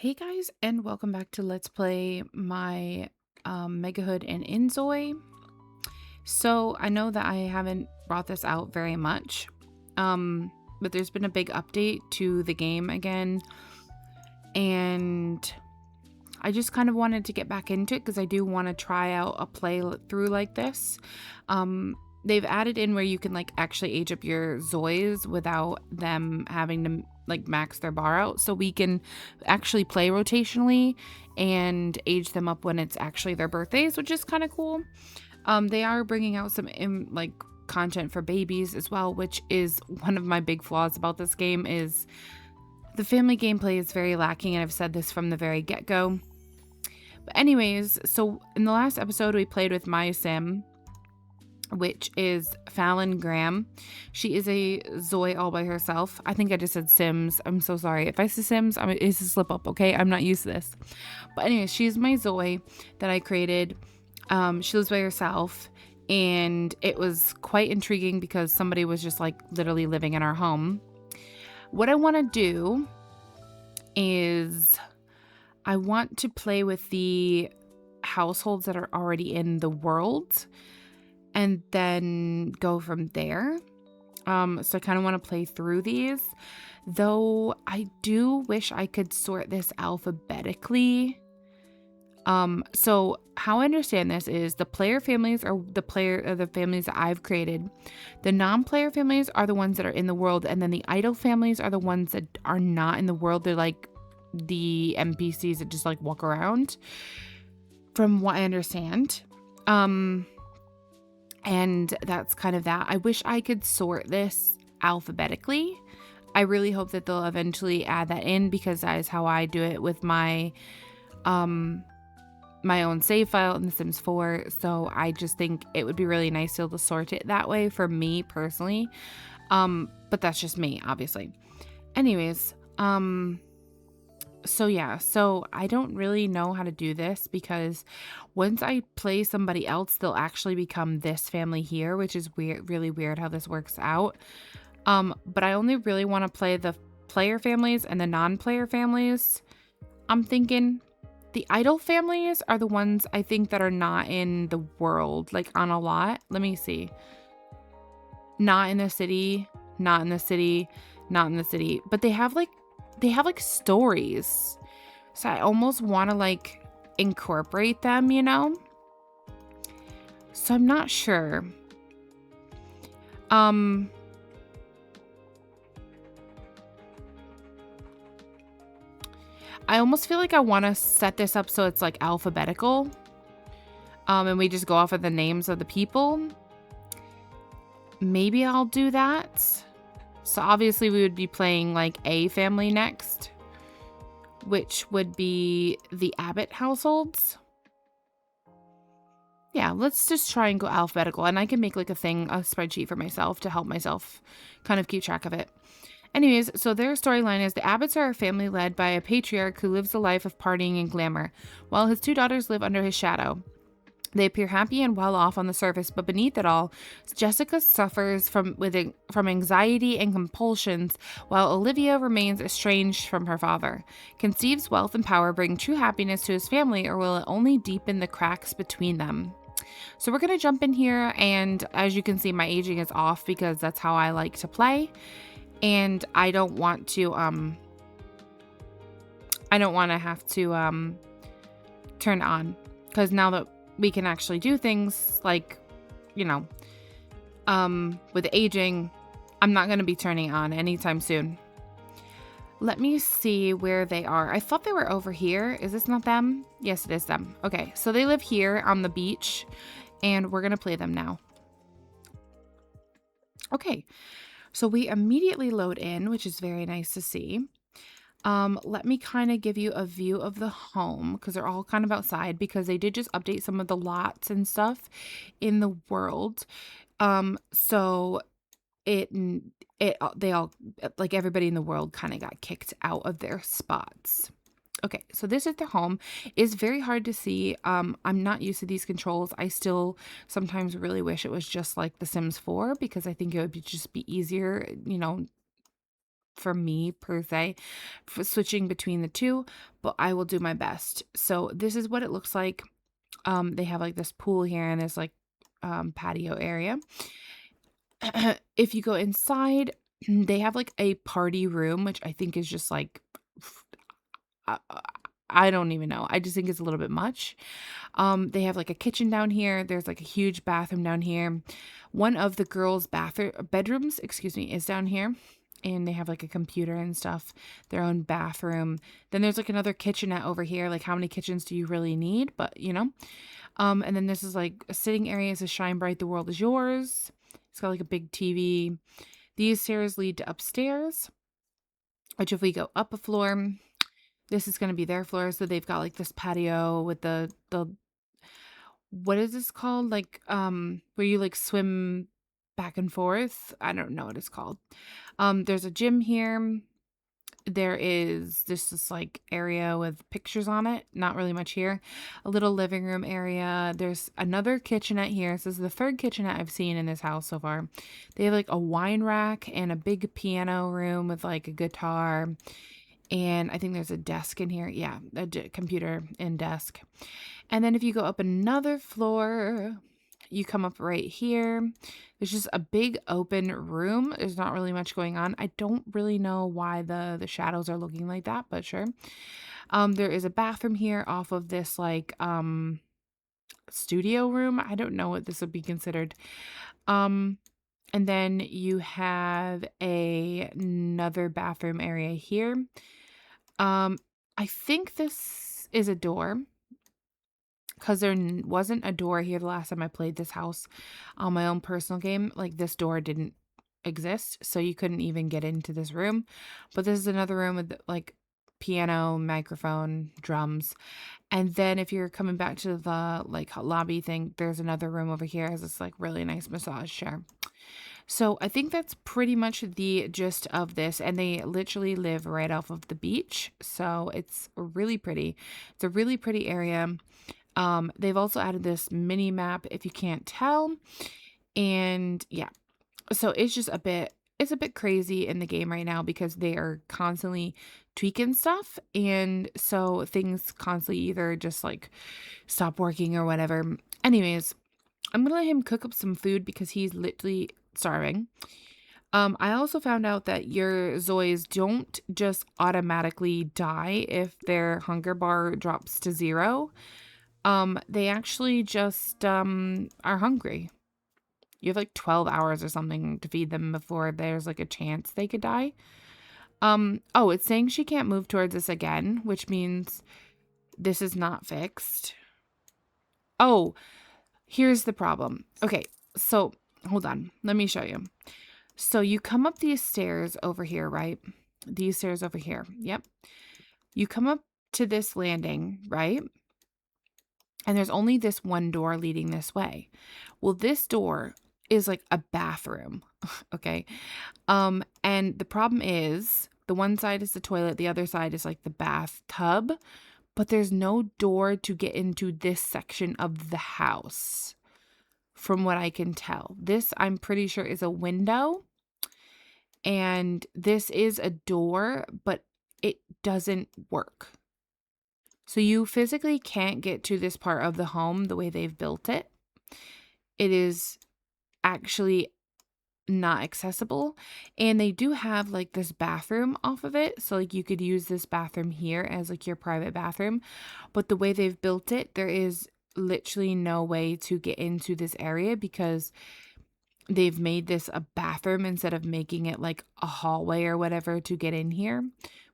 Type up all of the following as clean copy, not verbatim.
Hey guys, and welcome back to Let's Play my Mega Hood and Inzoi. So I know that I haven't brought this out very much, but there's been a big update to the game again, and I just kind of wanted to get back into it because I do want to try out a play through like this. They've added in where you can like actually age up your Zoys without them having to like max their bar out, so we can actually play rotationally and age them up when it's actually their birthdays, which is kind of cool. They are bringing out some like content for babies as well, which is one of my big flaws about this game. Is the family gameplay is very lacking, and I've said this from the very get-go. But anyways, so in the last episode we played with my sim, which is Fallon Graham. She is a Zoe all by herself. I think I just said Sims. I'm so sorry. If I say Sims, it's a slip up, okay? I'm not used to this. But anyways, she's my Zoe that I created. She lives by herself, and it was quite intriguing because somebody was just like literally living in our home. What I want to do is I want to play with the households that are already in the world and then go from there. So I kind of want to play through these, though I do wish I could sort this alphabetically. So how I understand this is the player families are the families that I've created. The non-player families are the ones that are in the world, and then the idle families are the ones that are not in the world. They're like the NPCs that just like walk around, from what I understand. And that's kind of that. I wish I could sort this alphabetically. I really hope that they'll eventually add that in, because that is how I do it with my my own save file in The Sims 4. So I just think it would be really nice to be able to sort it that way for me personally. But that's just me, obviously. Anyways, so yeah, so I don't really know how to do this, because once I play somebody else, they'll actually become this family here, which is weird, really weird how this works out. But I only really want to play the player families and the non-player families. I'm thinking the idle families are the ones I think that are not in the world, like on a lot. Let me see. Not in the city, not in the city, not in the city, but they have like stories. So I almost want to like incorporate them, you know? So I'm not sure. I almost feel like I want to set this up so it's like alphabetical. And we just go off of the names of the people. Maybe I'll do that. So obviously we would be playing like a family next, which would be the Abbott households. Yeah, let's just try and go alphabetical, and I can make like a spreadsheet for myself to help myself kind of keep track of it. Anyways, so their storyline is the Abbotts are a family led by a patriarch who lives a life of partying and glamour, while his two daughters live under his shadow. They appear happy and well off on the surface, but beneath it all, Jessica suffers from anxiety and compulsions, while Olivia remains estranged from her father. Conceives wealth and power bring true happiness to his family, or will it only deepen the cracks between them? So we're going to jump in here, and as you can see, my aging is off because that's how I like to play, and I don't want to have to turn on, because now that we can actually do things like, you know, with aging, I'm not going to be turning on anytime soon. Let me see where they are. I thought they were over here. Is this not them? Yes, it is them. Okay, so they live here on the beach, and we're going to play them now. Okay, so we immediately load in, which is very nice to see. Let me kind of give you a view of the home, because they're all kind of outside, because they did just update some of the lots and stuff in the world. So they all, like everybody in the world, kind of got kicked out of their spots. Okay, so this is the home. It's very hard to see. I'm not used to these controls. I still sometimes really wish it was just like The Sims 4, because I think it would just be easier, you know, for me per se for switching between the two, but I will do my best. So this is what it looks like. They have like this pool here and this like patio area. If you go inside, they have like a party room, which I think is just like I, I don't even know. I just think it's a little bit much. They have like a kitchen down here. There's like a huge bathroom down here. One of the girls' bedrooms, excuse me, is down here. And they have like a computer and stuff, their own bathroom. Then there's like another kitchenette over here. Like, how many kitchens do you really need? But you know. And then this is like a sitting area. It says "Shine Bright, the world is yours." It's got like a big TV. These stairs lead to upstairs, which if we go up a floor, this is going to be their floor. So they've got like this patio with the what is this called? Like where you like swim back and forth. I don't know what it's called. There's a gym here. There is this like area with pictures on it. Not really much here. A little living room area. There's another kitchenette here. This is the third kitchenette I've seen in this house so far. They have like a wine rack and a big piano room with like a guitar. And I think there's a desk in here. Yeah, a computer and desk. And then if you go up another floor, you come up right here. There's just a big open room. There's not really much going on. I don't really know why the shadows are looking like that, but sure. There is a bathroom here off of this like studio room. I don't know what this would be considered. And then you have another bathroom area here. I think this is a door because there wasn't a door here the last time I played this house on my own personal game. Like, this door didn't exist, so you couldn't even get into this room. But this is another room with like piano, microphone, drums. And then if you're coming back to the like lobby thing, there's another room over here. It has this like really nice massage chair. So I think that's pretty much the gist of this. And they literally live right off of the beach. So it's really pretty. It's a really pretty area. They've also added this mini map if you can't tell. And yeah, so it's just it's a bit crazy in the game right now because they are constantly tweaking stuff. And so things constantly either just like stop working or whatever. Anyways, I'm going to let him cook up some food because he's literally starving. I also found out that your Zoys don't just automatically die if their hunger bar drops to 0. They actually just are hungry. You have like 12 hours or something to feed them before there's like a chance they could die. Oh, it's saying she can't move towards this again, which means this is not fixed. Oh, here's the problem. Okay, so hold on. Let me show you. So you come up these stairs over here, right? These stairs over here. Yep. You come up to this landing, right? And there's only this one door leading this way. Well, this door is like a bathroom. Okay. And the problem is the one side is the toilet, the other side is like the bathtub, but there's no door to get into this section of the house. From what I can tell, this I'm pretty sure is a window, and this is a door, but it doesn't work. So you physically can't get to this part of the home the way they've built it. It is actually not accessible. And they do have like this bathroom off of it. So like you could use this bathroom here as like your private bathroom. But the way they've built it, there is literally no way to get into this area because they've made this a bathroom instead of making it like a hallway or whatever to get in here,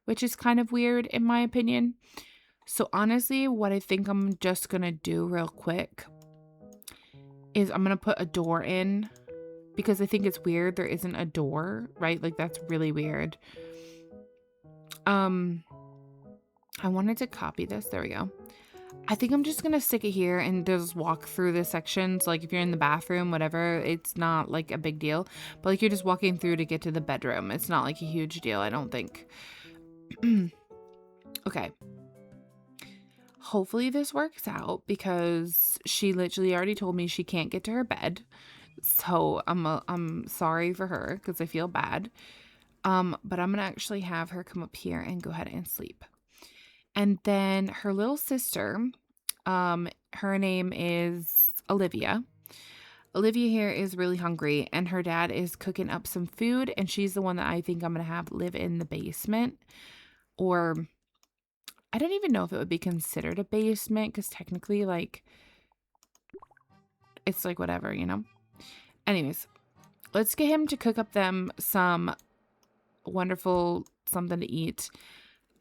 which is kind of weird in my opinion. So honestly, what I think I'm just going to do real quick is I'm going to put a door in because I think it's weird there isn't a door, right? Like that's really weird. I wanted to copy this. There we go. I think I'm just going to stick it here and just walk through the sections. Like if you're in the bathroom, whatever, it's not like a big deal. But like you're just walking through to get to the bedroom. It's not like a huge deal, I don't think. Okay. Hopefully this works out because she literally already told me she can't get to her bed. So I'm sorry for her because I feel bad. But I'm gonna actually have her come up here and go ahead and sleep. And then her little sister, her name is Olivia. Olivia here is really hungry, and her dad is cooking up some food, and she's the one that I think I'm gonna have live in the basement. Or I don't even know if it would be considered a basement, because technically, like, it's like whatever, you know? Anyways, let's get him to cook up them some wonderful something to eat.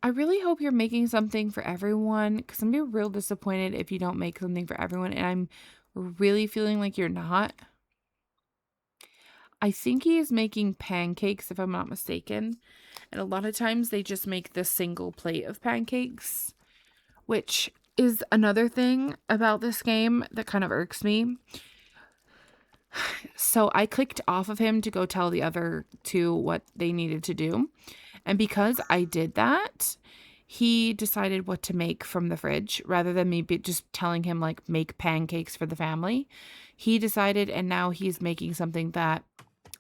I really hope you're making something for everyone, because I'm gonna be real disappointed if you don't make something for everyone, and I'm really feeling like you're not. I think he is making pancakes, if I'm not mistaken. And a lot of times they just make the single plate of pancakes, which is another thing about this game that kind of irks me. So I clicked off of him to go tell the other two what they needed to do. And because I did that, he decided what to make from the fridge rather than me just telling him, like, make pancakes for the family. He decided, and now he's making something that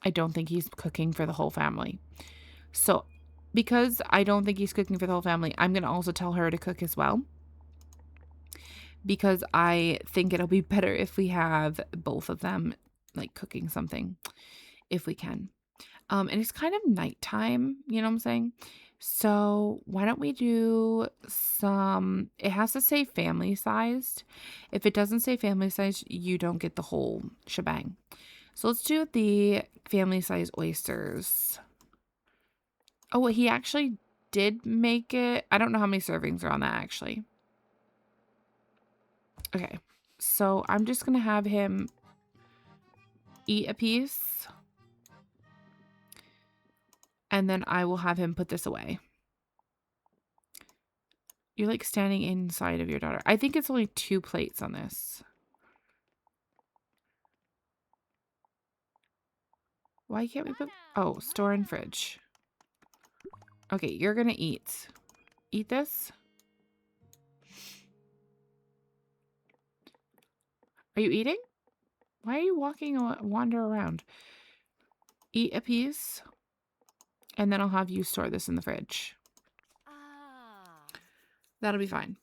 I don't think he's cooking for the whole family. So because I don't think he's cooking for the whole family, I'm going to also tell her to cook as well, because I think it'll be better if we have both of them, like, cooking something, if we can. And it's kind of nighttime, you know what I'm saying? So why don't we do some, it has to say family sized. If it doesn't say family sized, you don't get the whole shebang. So let's do the family size oysters. Oh, he actually did make it. I don't know how many servings are on that, actually. Okay, so I'm just going to have him eat a piece. And then I will have him put this away. You're like standing inside of your daughter. I think it's only 2 plates on this. Why can't we put... Oh, store in fridge. Okay, you're going to eat. Eat this. Are you eating? Why are you wander around? Eat a piece. And then I'll have you store this in the fridge. That'll be fine.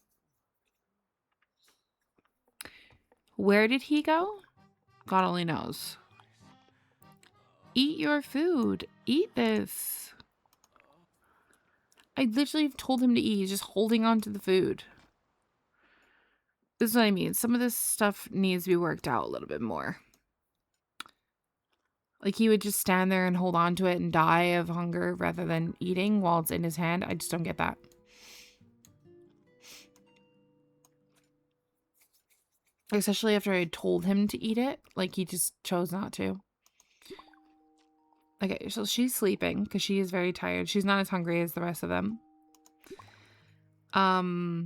Where did he go? God only knows. Eat your food. Eat this. I literally told him to eat. He's just holding on to the food. This is what I mean. Some of this stuff needs to be worked out a little bit more. Like, he would just stand there and hold on to it and die of hunger rather than eating while it's in his hand. I just don't get that. Especially after I told him to eat it. Like, he just chose not to. Okay, so she's sleeping because she is very tired. She's not as hungry as the rest of them. I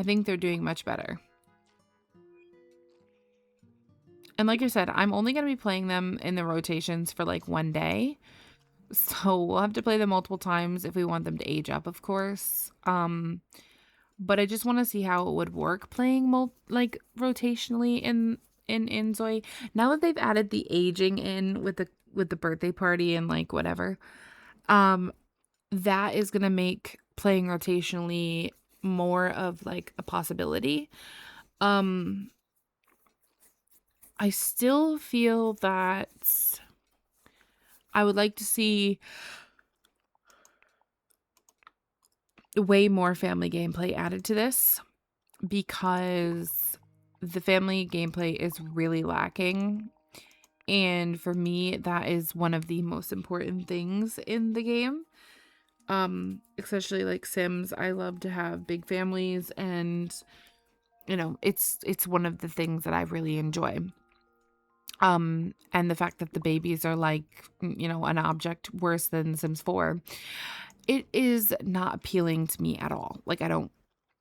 think they're doing much better. And like I said, I'm only going to be playing them in the rotations for like 1 day. So we'll have to play them multiple times if we want them to age up, of course. But I just want to see how it would work playing like rotationally in Zoe. Now that they've added the aging in with the birthday party and like whatever, that is going to make playing rotationally more of like a possibility. I still feel that I would like to see way more family gameplay added to this, because the family gameplay is really lacking. And for me, that is one of the most important things in the game. Especially like Sims, I love to have big families, and you know, it's one of the things that I really enjoy. And the fact that the babies are like, you know, an object worse than Sims 4, it is not appealing to me at all. Like, I don't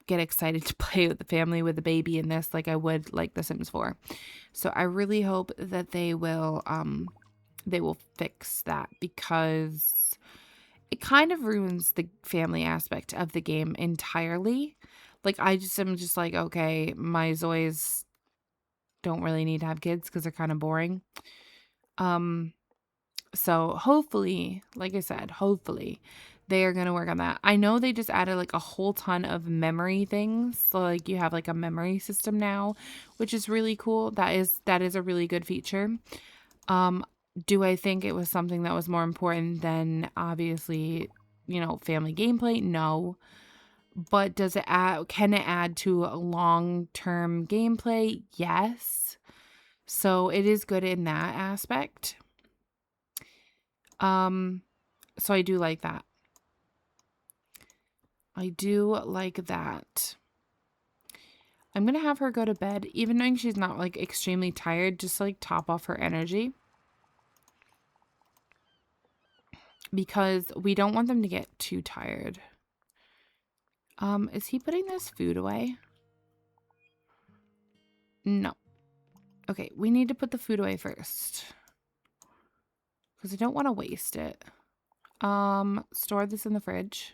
get excited to play with the family with the baby in this like I would like the Sims 4. So I really hope that they will fix that, because it kind of ruins the family aspect of the game entirely. Like, I'm just like, okay, my Zoys don't really need to have kids because they're kind of boring. So hopefully, like I said, hopefully they are going to work on that. I know they just added like a whole ton of memory things. So like you have like a memory system now, which is really cool. That is a really good feature. Um, do I think it was something that was more important than obviously, family gameplay? No. But can it add to a long-term gameplay? Yes. So it is good in that aspect. So I do like that. I do like that. I'm going to have her go to bed, even knowing she's not like extremely tired, just to, like top off her energy. Because we don't want them to get too tired. Is he putting this food away? No. Okay, we need to put the food away first. Because I don't want to waste it. Store this in the fridge.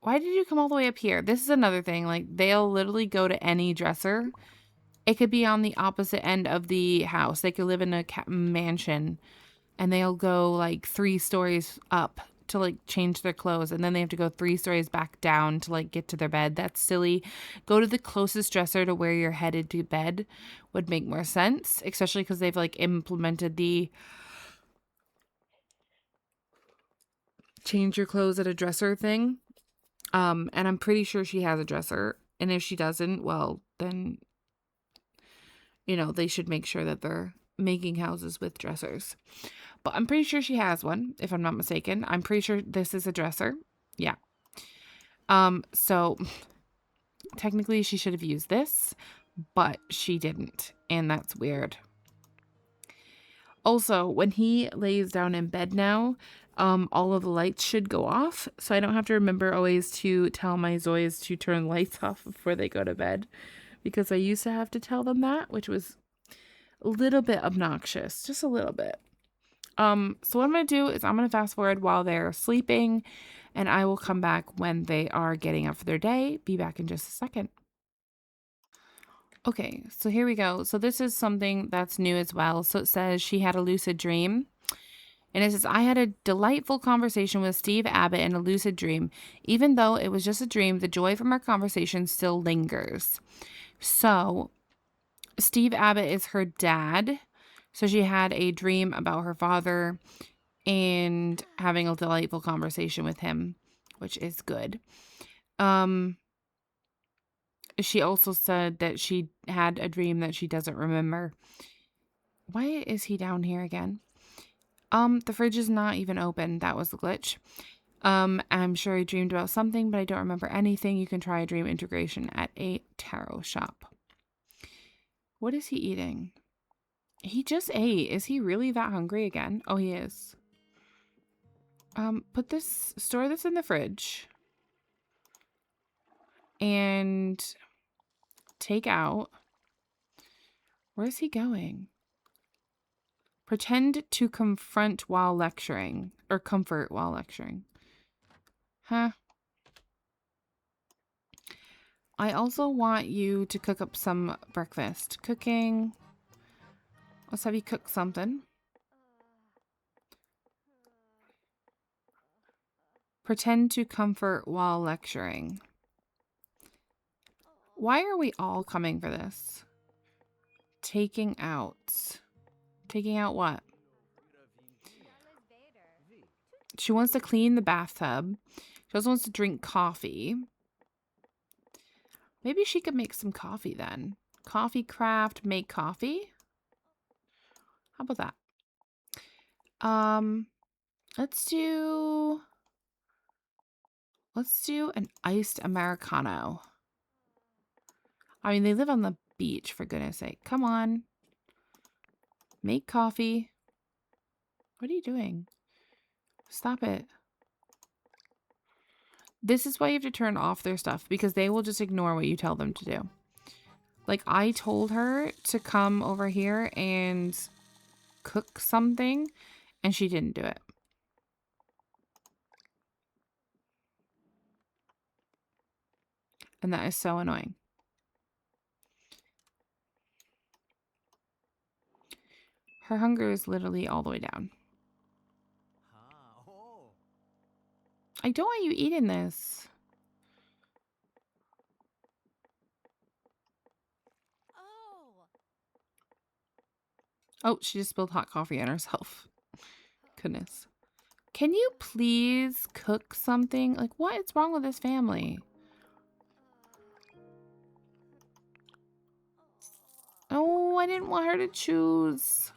Why did you come all the way up here? This is another thing. Like, they'll literally go to any dresser. It could be on the opposite end of the house. They could live in a mansion. And they'll go, like, 3 stories up to, like, change their clothes. And then they have to go 3 stories back down to, like, get to their bed. That's silly. Go to the closest dresser to where you're headed to bed would make more sense. Especially because they've, like, implemented the change your clothes at a dresser thing. And I'm pretty sure she has a dresser. And if she doesn't, well, then, they should make sure that they're making houses with dressers. But I'm pretty sure she has one, if I'm not mistaken. I'm pretty sure this is a dresser. Yeah. So technically she should have used this, but she didn't. And that's weird. Also, when he lays down in bed now, all of the lights should go off. So I don't have to remember always to tell my Zoys to turn lights off before they go to bed. Because I used to have to tell them that, which was a little bit obnoxious. Just a little bit. So what I'm going to do is I'm going to fast forward while they're sleeping. And I will come back when they are getting up for their day. Be back in just a second. Okay, so here we go. So this is something that's new as well. So it says she had a lucid dream. And it says, I had a delightful conversation with Steve Abbott in a lucid dream. Even though it was just a dream, the joy from our conversation still lingers. So Steve Abbott is her dad. So she had a dream about her father and having a delightful conversation with him, which is good. She also said that she had a dream that she doesn't remember. Why is he down here again? The fridge is not even open. That was the glitch. I'm sure he dreamed about something, but I don't remember anything. You can try a dream integration at a tarot shop. What is he eating? He just ate. Is he really that hungry again? Oh, he is. Store this in the fridge. And take out. Where's he going? Pretend to confront while lecturing. Or comfort while lecturing. Huh? I also want you to cook up some breakfast. Cooking. Let's have you cook something. Pretend to comfort while lecturing. Why are we all coming for this? Taking out. Taking out what? She wants to clean the bathtub. She also wants to drink coffee. Maybe she could make some coffee then. Coffee craft, make coffee. How about that? Let's do an iced Americano. I mean, they live on the beach, for goodness sake. Come on. Make coffee. What are you doing? Stop it. This is why you have to turn off their stuff, because they will just ignore what you tell them to do. Like, I told her to come over here and cook something, and she didn't do it. And that is so annoying. Her hunger is literally all the way down. I don't want you eating this. Oh, she just spilled hot coffee on herself. Goodness. Can you please cook something? Like, what is wrong with this family? Oh, I didn't want her to choose.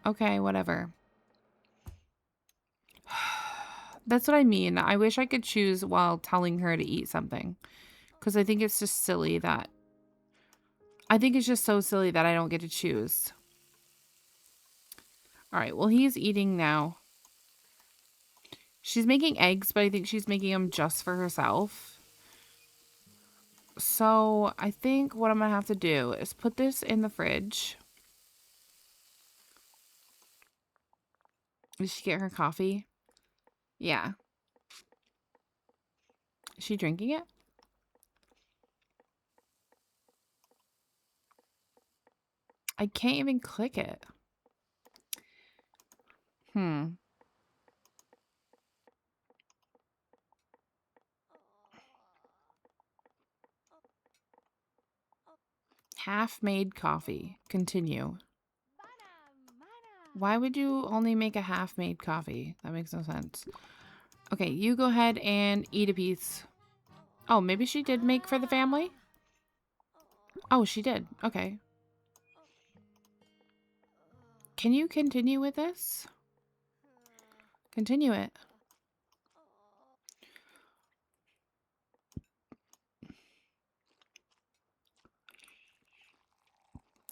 Okay, whatever. That's what I mean. I wish I could choose while telling her to eat something. Because I think it's just silly that... I think it's just so silly that I don't get to choose. Alright, well, he's eating now. She's making eggs, but I think she's making them just for herself. So, I think what I'm going to have to do is put this in the fridge. Did she get her coffee? Yeah. Is she drinking it? I can't even click it. Half-made coffee. Continue. Why would you only make a half-made coffee? That makes no sense. Okay, you go ahead and eat a piece. Oh, maybe she did make for the family? Oh, she did. Okay. Can you continue with this? Continue it.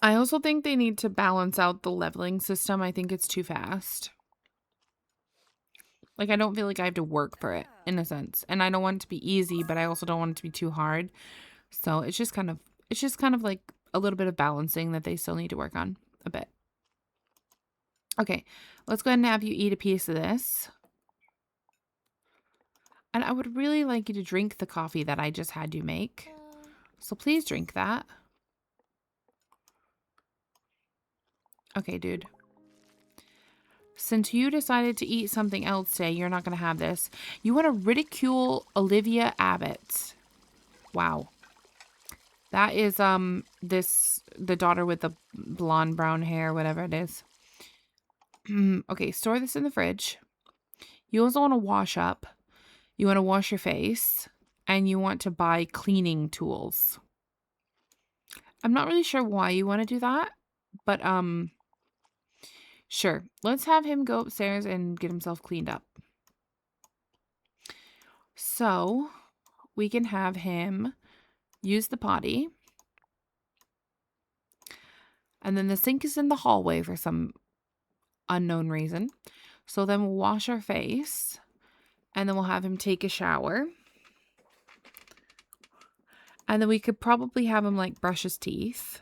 I also think they need to balance out the leveling system. I think it's too fast. Like, I don't feel like I have to work for it, in a sense. And I don't want it to be easy, but I also don't want it to be too hard. So it's just kind of like a little bit of balancing that they still need to work on a bit. Okay, let's go ahead and have you eat a piece of this. And I would really like you to drink the coffee that I just had you make. So please drink that. Okay, dude. Since you decided to eat something else today, you're not going to have this. You want to ridicule Olivia Abbott. Wow. That is, the daughter with the blonde brown hair, whatever it is. Okay, store this in the fridge. You also want to wash up. You want to wash your face. And you want to buy cleaning tools. I'm not really sure why you want to do that. But, sure. Let's have him go upstairs and get himself cleaned up. So, we can have him use the potty. And then the sink is in the hallway for some unknown reason. So then we'll wash our face. And then we'll have him take a shower. And then we could probably have him, like, brush his teeth.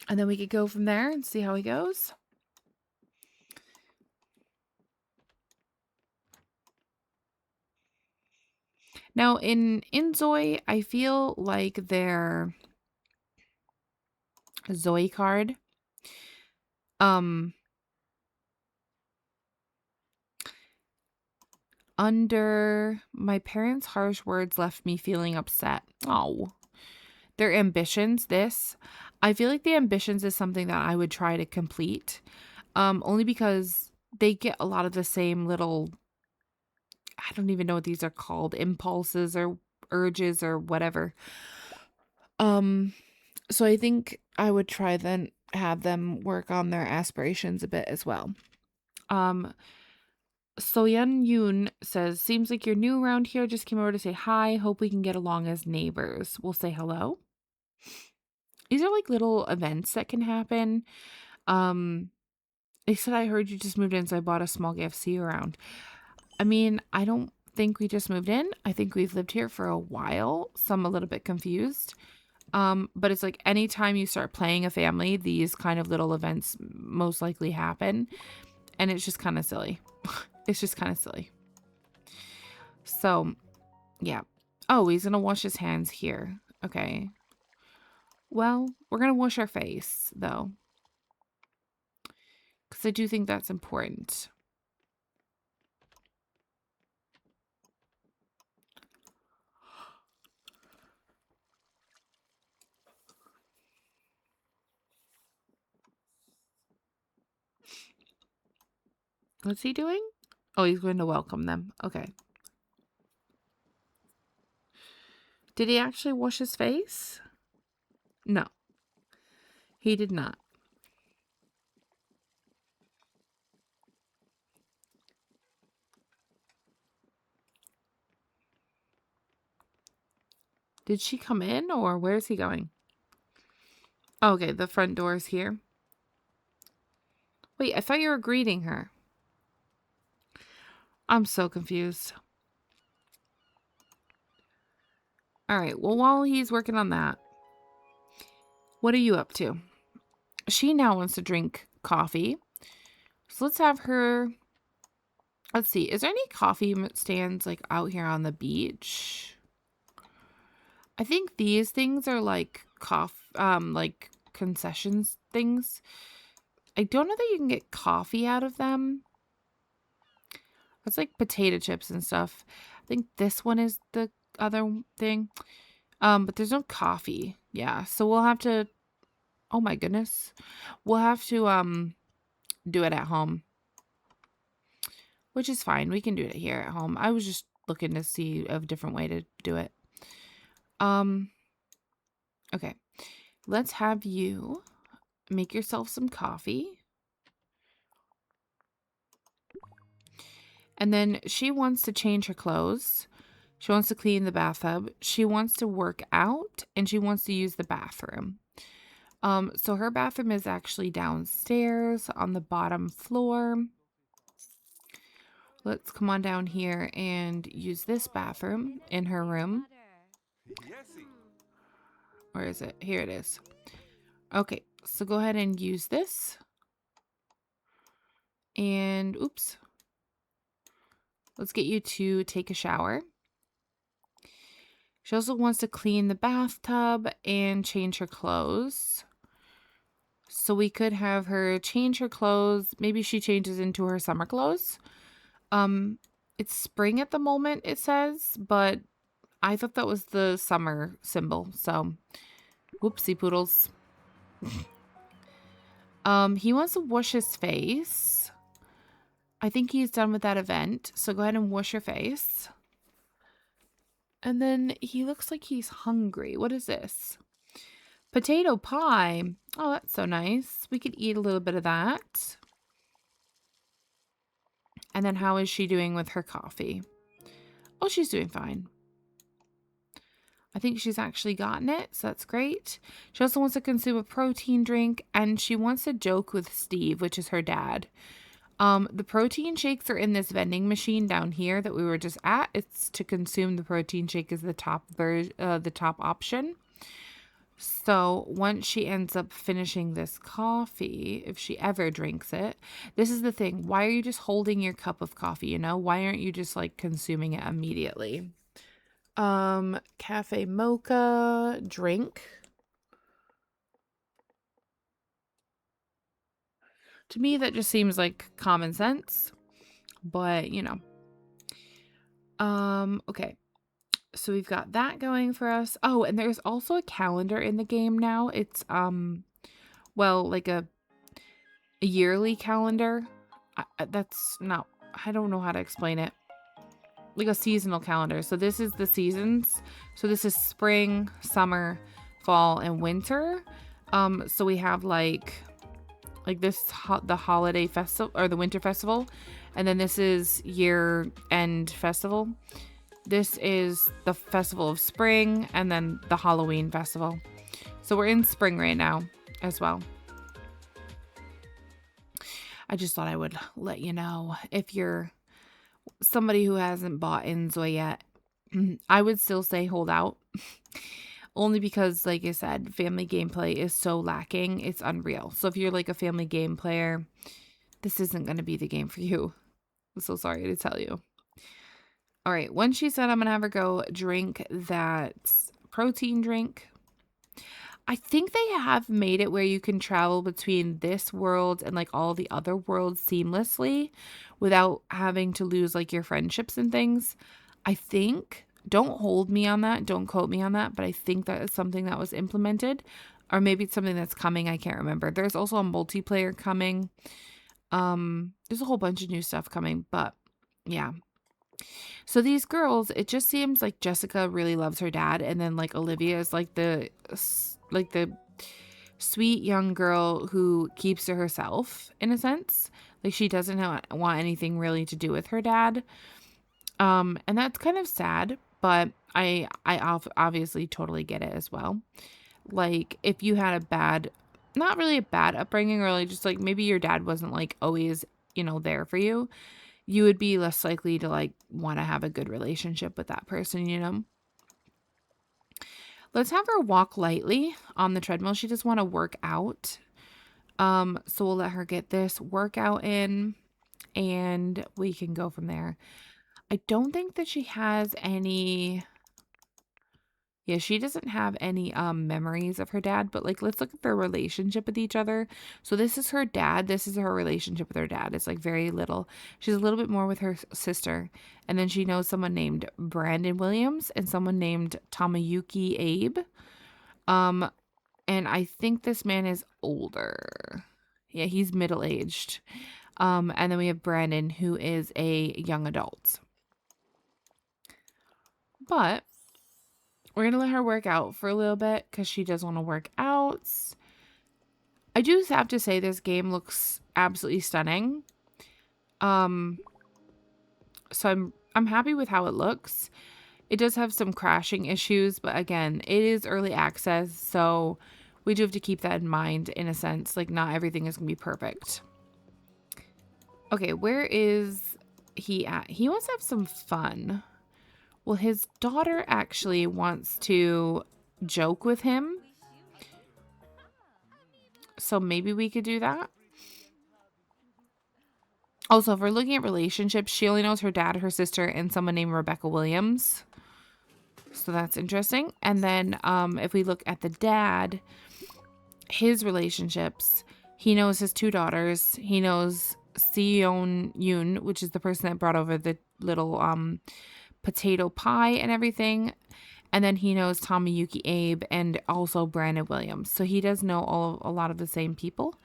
And then we could go from there and see how he goes. Now, in Zoe, I feel like their Zoe card, under my parents' harsh words left me feeling upset. Oh, their ambitions, I feel like the ambitions is something that I would try to complete. Only because they get a lot of the same little, I don't even know what these are called, impulses or urges or whatever. So I think I would try then have them work on their aspirations a bit as well. Soyeon Yoon says, seems like you're new around here. Just came over to say hi. Hope we can get along as neighbors. We'll say hello. These are like little events that can happen. They said, I heard you just moved in, so I bought a small gift. See you around. I mean, I don't think we just moved in. I think we've lived here for a while, so I'm a little bit confused. But it's like anytime you start playing a family, these kind of little events most likely happen. And it's just kind of silly. It's just kind of silly. So, yeah. Oh, he's going to wash his hands here. Okay. Well, we're going to wash our face, though, because I do think that's important. What's he doing? Oh, he's going to welcome them. Okay. Did he actually wash his face? No, he did not. Did she come in, or where's he going? Okay, the front door is here. Wait, I thought you were greeting her. I'm so confused. All right, well, while he's working on that, what are you up to? She now wants to drink coffee. So let's have her. Let's see. Is there any coffee stands like out here on the beach? I think these things are like like concessions things. I don't know that you can get coffee out of them. It's like potato chips and stuff. I think this one is the other thing. But there's no coffee. Yeah, so we'll have to. Oh my goodness, we'll have to do it at home, which is fine. We can do it here at home. I was just looking to see a different way to do it. Okay, let's have you make yourself some coffee. And then she wants to change her clothes. She wants to clean the bathtub. She wants to work out, and she wants to use the bathroom. So her bathroom is actually downstairs on the bottom floor. Let's come on down here and use this bathroom in her room. Where is it? Here it is. Okay, so go ahead and use this. And oops. Let's get you to take a shower. She also wants to clean the bathtub and change her clothes. So we could have her change her clothes. Maybe she changes into her summer clothes. It's spring at the moment, it says, but I thought that was the summer symbol. So, whoopsie poodles. He wants to wash his face. I think he's done with that event. So go ahead and wash your face. And then he looks like he's hungry. What is this? Potato pie. Oh, that's so nice. We could eat a little bit of that. And then how is she doing with her coffee? Oh, she's doing fine. I think she's actually gotten it, so that's great. She also wants to consume a protein drink, and she wants to joke with Steve, which is her dad. The protein shakes are in this vending machine down here that we were just at. It's to consume the protein shake is the top option. So once she ends up finishing this coffee, if she ever drinks it, this is the thing. Why are you just holding your cup of coffee, you know? Why aren't you just like consuming it immediately? Cafe mocha drink. To me, that just seems like common sense, but you know. Okay. So we've got that going for us. Oh, and there's also a calendar in the game now. It's, well, like a yearly calendar. I don't know how to explain it. Like a seasonal calendar. So this is the seasons. So this is spring, summer, fall, and winter. So we have like this, the holiday festival or the winter festival. And then this is year end festival. This is the festival of spring and then the Halloween festival. So we're in spring right now as well. I just thought I would let you know if you're somebody who hasn't bought Inzoi yet. I would still say hold out. Only because, like I said, family gameplay is so lacking. It's unreal. So if you're like a family game player, this isn't going to be the game for you. I'm so sorry to tell you. All right. When she said I'm going to have her go drink that protein drink, I think they have made it where you can travel between this world and like all the other worlds seamlessly without having to lose like your friendships and things. I think, don't hold me on that, don't quote me on that, but I think that is something that was implemented, or maybe it's something that's coming, I can't remember. There's also a multiplayer coming. There's a whole bunch of new stuff coming, but yeah. So these girls, it just seems like Jessica really loves her dad, and then like Olivia is like the sweet young girl who keeps to herself in a sense. Like she doesn't want anything really to do with her dad. And that's kind of sad, but I obviously totally get it as well. Like if you had a bad, not really a bad upbringing, or like just like maybe your dad wasn't like always, there for you, you would be less likely to like want to have a good relationship with that person. Let's have her walk lightly on the treadmill. She just want to work out. So we'll let her get this workout in and we can go from there. I don't think that she has any. Yeah, she doesn't have any memories of her dad, but like let's look at their relationship with each other. So this is her dad. This is her relationship with her dad. It's like very little. She's a little bit more with her sister. And then she knows someone named Brandon Williams and someone named Tamayuki Abe. And I think this man is older. Yeah, he's middle-aged. And then we have Brandon, who is a young adult. But we're going to let her work out for a little bit because she does want to work out. I do have to say this game looks absolutely stunning. So I'm happy with how it looks. It does have some crashing issues, but again, it is early access, so we do have to keep that in mind in a sense. Like not everything is going to be perfect. Okay, where is he at? He wants to have some fun. Well, his daughter actually wants to joke with him. So maybe we could do that. Also, if we're looking at relationships, she only knows her dad, her sister, and someone named Rebecca Williams. So that's interesting. And then if we look at the dad, his relationships, he knows his two daughters. He knows Seon Yoon, which is the person that brought over the little potato pie and everything. And then he knows Tamayuki Abe and also Brandon Williams. So he does know a lot of the same people.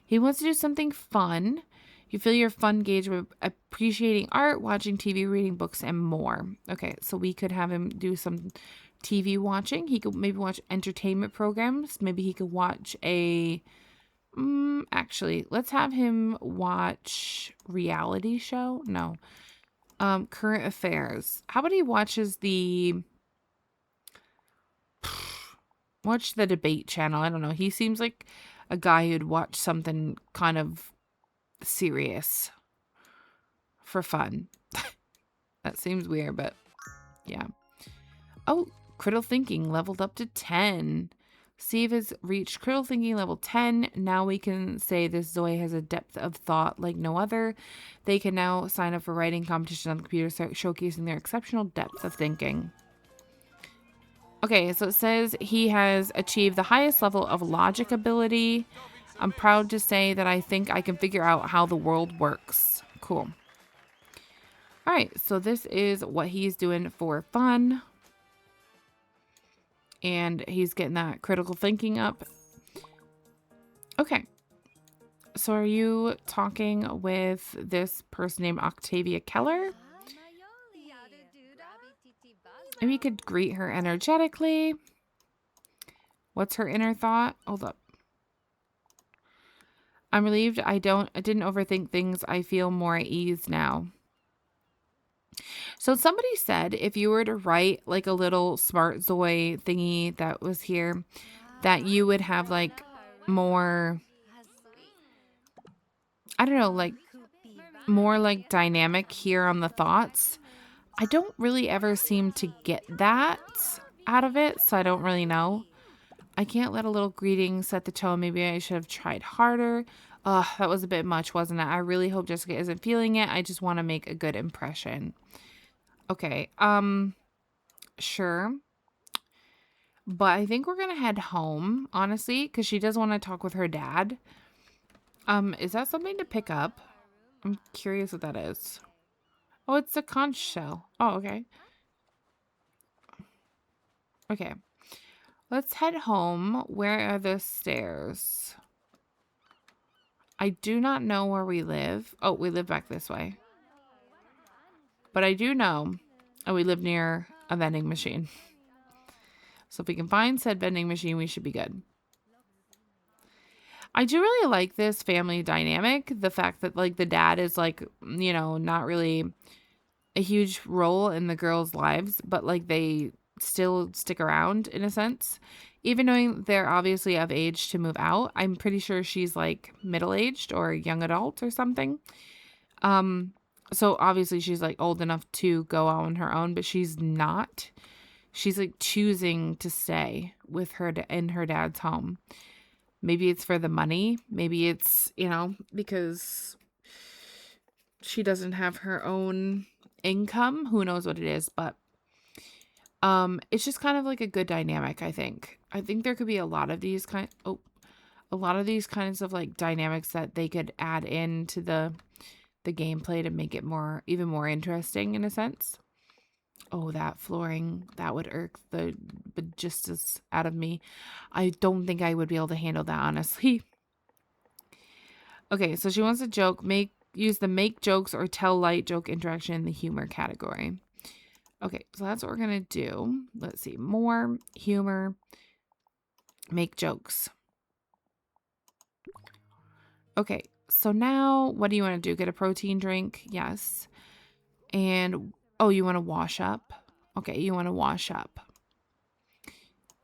He wants to do something fun. You feel your fun gauge with appreciating art, watching TV, reading books, and more. Okay, so we could have him do some TV watching. He could maybe watch entertainment programs. Maybe he could watch a... actually, let's have him watch reality show. No. Current affairs. How about he watches watch the debate channel? I don't know. He seems like a guy who'd watch something kind of serious for fun. That seems weird, but yeah. Oh, critical thinking leveled up to 10. Steve has reached critical thinking level 10. Now we can say this Zoe has a depth of thought like no other. They can now sign up for writing competition on the computer, showcasing their exceptional depth of thinking. Okay, so it says he has achieved the highest level of logic ability. I'm proud to say that I think I can figure out how the world works. Cool. All right, so this is what he's doing for fun. And he's getting that critical thinking up. Okay. So are you talking with this person named Octavia Keller? Maybe you could greet her energetically. What's her inner thought? Hold up. I'm relieved I didn't overthink things. I feel more at ease now. So somebody said if you were to write like a little smart Zoe thingy that was here, that you would have like more, I don't know, like more like dynamic here on the thoughts. I don't really ever seem to get that out of it, so I don't really know. I can't let a little greeting set the tone. Maybe I should have tried harder. That was a bit much, wasn't it? I really hope Jessica isn't feeling it. I just want to make a good impression. Okay, sure. But I think we're gonna head home, honestly, because she does want to talk with her dad. Is that something to pick up? I'm curious what that is. Oh, it's a conch shell. Oh, okay. Okay. Let's head home. Where are the stairs? I do not know where we live. Oh, we live back this way. But I do know, oh, we live near a vending machine. So if we can find said vending machine, we should be good. I do really like this family dynamic. The fact that, like, the dad is, like, not really a huge role in the girls' lives, but, like, they still stick around in a sense. Even knowing they're obviously of age to move out, I'm pretty sure she's, like, middle-aged or young adult or something. So obviously she's, like, old enough to go out on her own, but she's not. She's, like, choosing to stay with her in her dad's home. Maybe it's for the money. Maybe it's, because she doesn't have her own income. Who knows what it is, but it's just kind of like a good dynamic, I think. I think there could be a lot of these kinds of like dynamics that they could add into the gameplay to make it even more interesting in a sense. Oh, that flooring, that would irk the bejesus out of me. I don't think I would be able to handle that, honestly. Okay, so she wants a joke. Use the make jokes or tell light joke interaction in the humor category. Okay, so that's what we're going to do. Let's see. More humor, make jokes. Okay, so now what do you want to do? Get a protein drink? Yes. And, oh, you want to wash up? Okay, you want to wash up.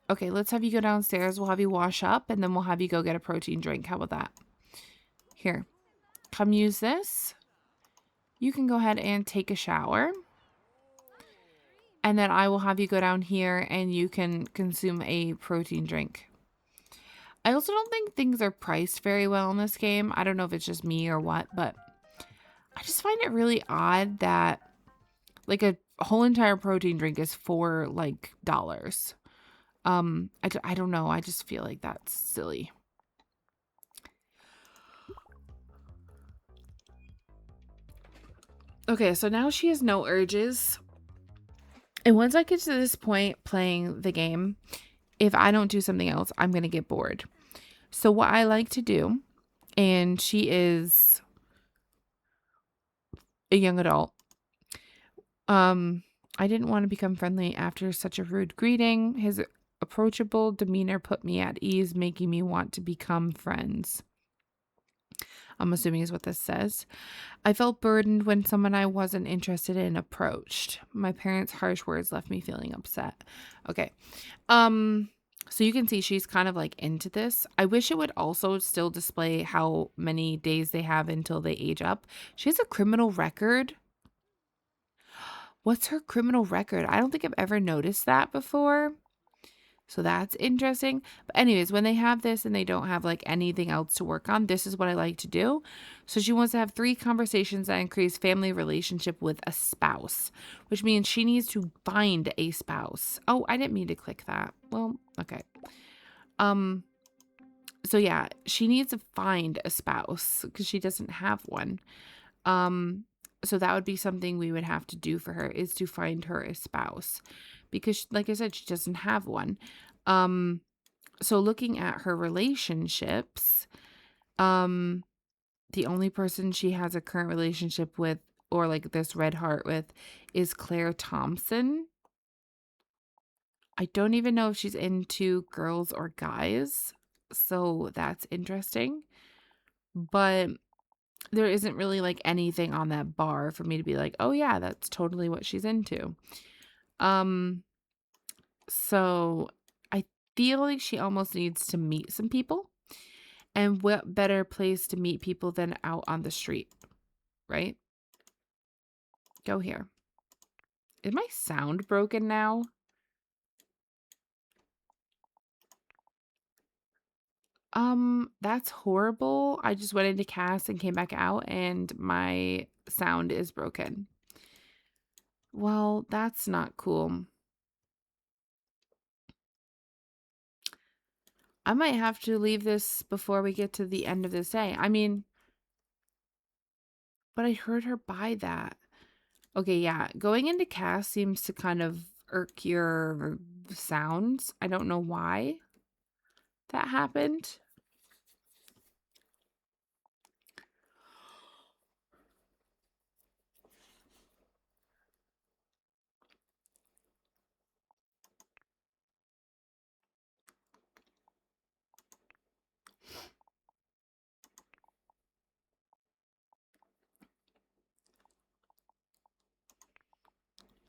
Okay, let's have you go downstairs. We'll have you wash up, and then we'll have you go get a protein drink. How about that? Here, come use this. You can go ahead and take a shower. And then I will have you go down here and you can consume a protein drink. I also don't think things are priced very well in this game. I don't know if it's just me or what, but I just find it really odd that like a whole entire protein drink is $4 like dollars. I don't know. I just feel like that's silly. Okay, so now she has no urges. And once I get to this point playing the game, if I don't do something else, I'm going to get bored. So what I like to do, and she is a young adult. I didn't want to become friendly after such a rude greeting. His approachable demeanor put me at ease, making me want to become friends. I'm assuming is what this says. I felt burdened when someone I wasn't interested in approached. My parents' harsh words left me feeling upset. Okay. So you can see she's kind of like into this. I wish it would also still display how many days they have until they age up. She has a criminal record. What's her criminal record? I don't think I've ever noticed that before. So that's interesting. But anyways, when they have this and they don't have like anything else to work on, this is what I like to do. So she wants to have 3 conversations that increase family relationship with a spouse, which means she needs to find a spouse. Oh, I didn't mean to click that. Well, okay. So yeah, she needs to find a spouse because she doesn't have one. So that would be something we would have to do for her, is to find her a spouse, because like I said, she doesn't have one. So looking at her relationships, the only person she has a current relationship with, or like this red heart with, is Claire Thompson. I don't even know if she's into girls or guys, so that's interesting. But there isn't really like anything on that bar for me to be like, oh yeah, that's totally what she's into. So I feel like she almost needs to meet some people. And what better place to meet people than out on the street, right? Go here. Is my sound broken now? That's horrible. I just went into cast and came back out and my sound is broken. Well, that's not cool. I might have to leave this before we get to the end of this day. I mean, but I heard her buy that. Okay, yeah. Going into cast seems to kind of irk your sounds. I don't know why that happened.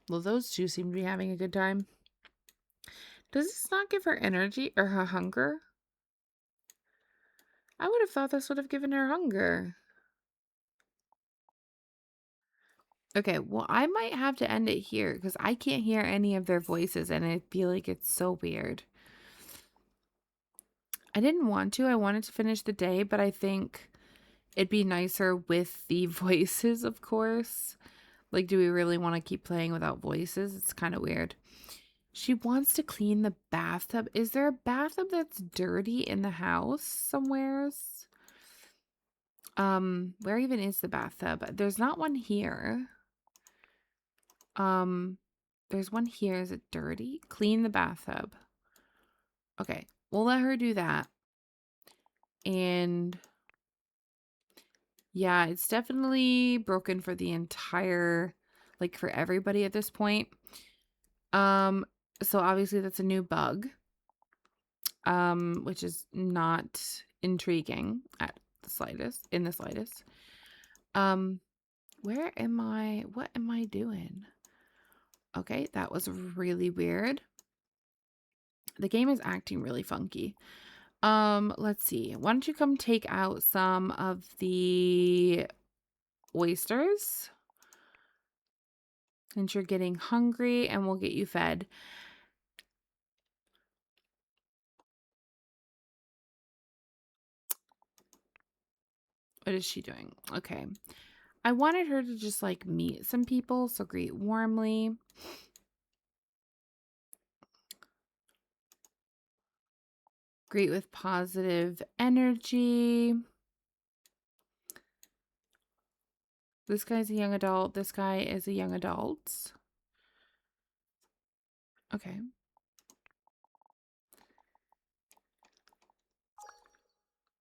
Well, those two seem to be having a good time. Does this not give her energy or her hunger? I would have thought this would have given her hunger. Okay, well, I might have to end it here because I can't hear any of their voices and I feel like it's so weird. I didn't want to. I wanted to finish the day, but I think it'd be nicer with the voices, of course. Like, do we really want to keep playing without voices? It's kind of weird. She wants to clean the bathtub. Is there a bathtub that's dirty in the house somewheres? Where even is the bathtub? There's not one here. There's one here. Is it dirty? Clean the bathtub. Okay, we'll let her do that. And yeah, it's definitely broken for the entire, like for everybody at this point. So obviously that's a new bug, which is not intriguing at the slightest, in the slightest. Where am I? What am I doing? Okay, that was really weird. The game is acting really funky. Let's see. Why don't you come take out some of the oysters? Since you're getting hungry, and we'll get you fed. What is she doing? Okay. I wanted her to just like meet some people, so greet warmly. Greet with positive energy. This guy's a young adult. This guy is a young adult. Okay.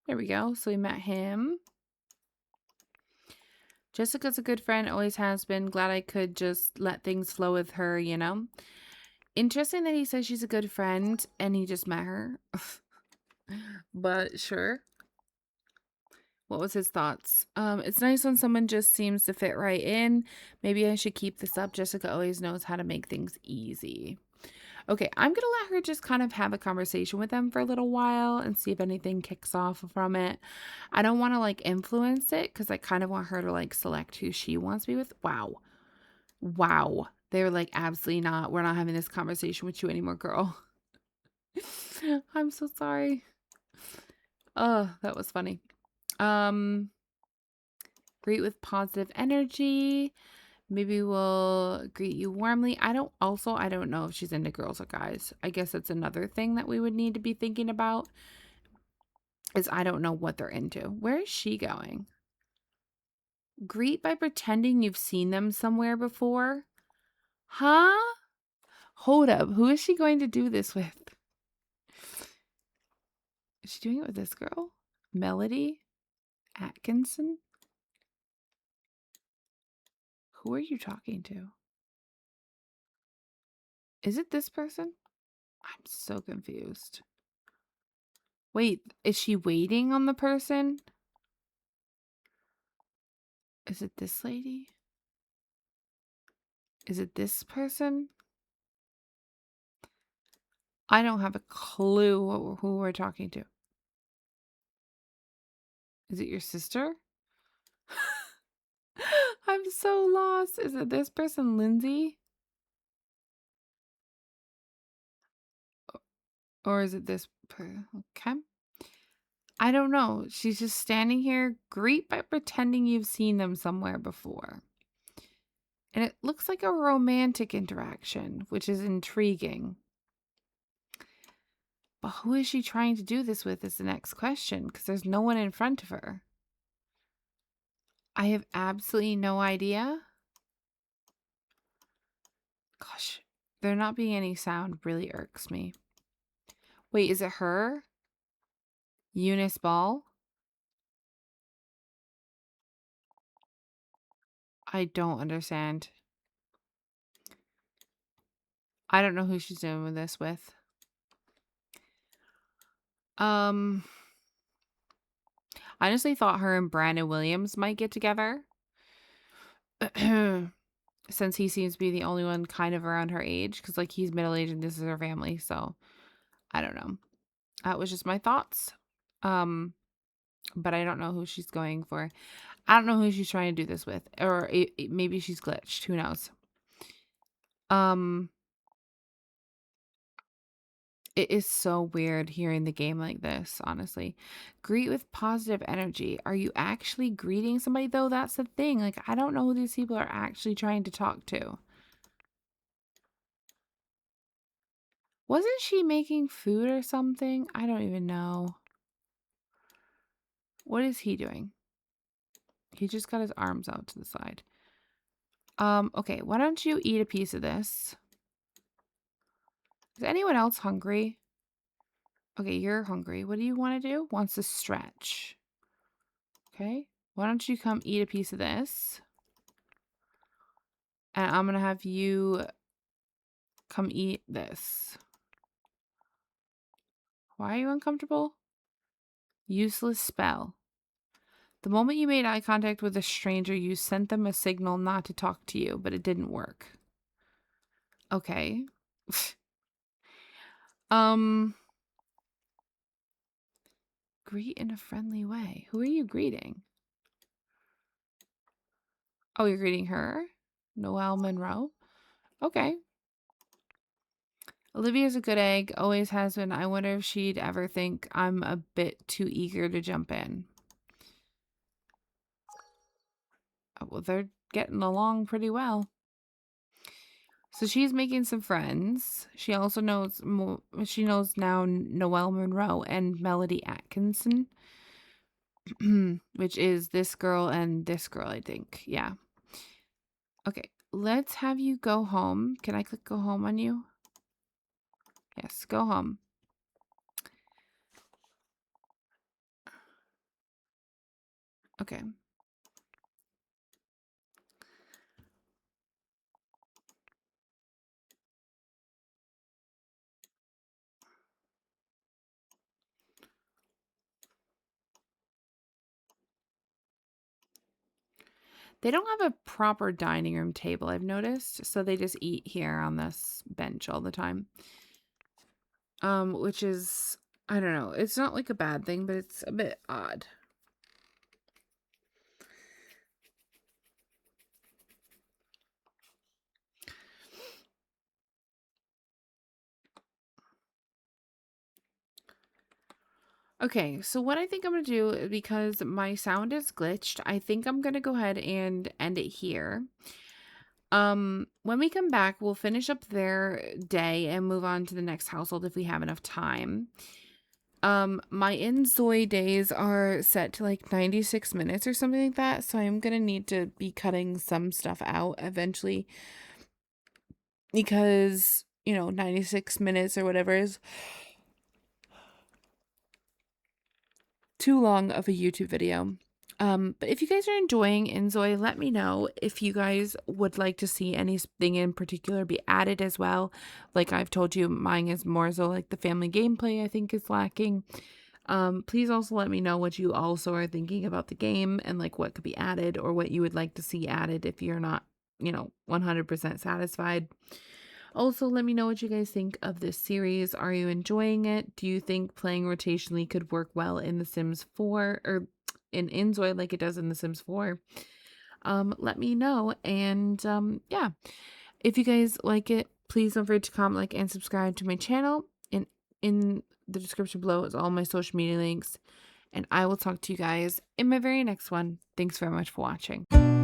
There we go. So we met him. Jessica's a good friend, always has been. Glad I could just let things flow with her, you know? Interesting that he says she's a good friend and he just met her. But sure. What was his thoughts? It's nice when someone just seems to fit right in. Maybe I should keep this up. Jessica always knows how to make things easy. Okay, I'm going to let her just kind of have a conversation with them for a little while and see if anything kicks off from it. I don't want to like influence it because I kind of want her to like select who she wants to be with. Wow. Wow. They're like, absolutely not. We're not having this conversation with you anymore, girl. I'm so sorry. Oh, that was funny. Greet with positive energy. Maybe we'll greet you warmly. I don't know if she's into girls or guys. I guess that's another thing that we would need to be thinking about is I don't know what they're into. Where is she going? Greet by pretending you've seen them somewhere before. Huh? Hold up. Who is she going to do this with? Is she doing it with this girl? Melody Atkinson? Who are you talking to? Is it this person? I'm so confused. Wait, is she waiting on the person? Is it this lady? Is it this person? I don't have a clue who we're talking to. Is it your sister? I'm so lost. Is it this person, Lindsay? Or is it this person? Okay. I don't know. She's just standing here. Greet by pretending you've seen them somewhere before. And it looks like a romantic interaction, which is intriguing. But who is she trying to do this with is the next question, because there's no one in front of her. I have absolutely no idea. Gosh, there not being any sound really irks me. Wait, is it her? Eunice Ball? I don't understand. I don't know who she's doing this with. I honestly thought her and Brandon Williams might get together. Since he seems to be the only one kind of around her age. Because, like, he's middle-aged and this is her family. So, I don't know. That was just my thoughts. But I don't know who she's going for. I don't know who she's trying to do this with. Or maybe she's glitched. Who knows? It is so weird hearing the game like this, honestly. Greet with positive energy. Are you actually greeting somebody, though? That's the thing. Like, I don't know who these people are actually trying to talk to. Wasn't she making food or something? I don't even know. What is he doing? He just got his arms out to the side. Okay, why don't you eat a piece of this? Is anyone else hungry? Okay, you're hungry. What do you want to do? Wants to stretch. Okay, why don't you come eat a piece of this? And I'm going to have you come eat this. Why are you uncomfortable? Useless spell. The moment you made eye contact with a stranger, you sent them a signal not to talk to you, but it didn't work. Okay. Greet in a friendly way. Who are you greeting? Oh, you're greeting her? Noelle Monroe? Okay. Olivia's a good egg. Always has been. I wonder if she'd ever think I'm a bit too eager to jump in. Oh, well, they're getting along pretty well. So she's making some friends. She also knows she knows now Noelle Monroe and Melody Atkinson, which is this girl and this girl, I think. Yeah. Okay, let's have you go home. Can I click go home on you? Yes, go home. Okay. They don't have a proper dining room table, I've noticed. So they just eat here on this bench all the time. Which is, I don't know. It's not like a bad thing, but it's a bit odd. Okay, so what I think I'm going to do, because my sound is glitched, I think I'm going to go ahead and end it here. When we come back, we'll finish up their day and move on to the next household if we have enough time. My Inzoi days are set to like 96 minutes or something like that, so I'm going to need to be cutting some stuff out eventually because, 96 minutes or whatever is too long of a YouTube video. But if you guys are enjoying Inzoi, let me know if you guys would like to see anything in particular be added as well. Like I've told you, mine is more so like the family gameplay I think is lacking. Please also let me know what you also are thinking about the game and like what could be added or what you would like to see added if you're not, 100% satisfied. Also, let me know what you guys think of this series. Are you enjoying it? Do you think playing rotationally could work well in The Sims 4 or in Inzoi like it does in The Sims 4? Let me know. And yeah, if you guys like it, please don't forget to comment, like, and subscribe to my channel. And in the description below is all my social media links. And I will talk to you guys in my very next one. Thanks very much for watching.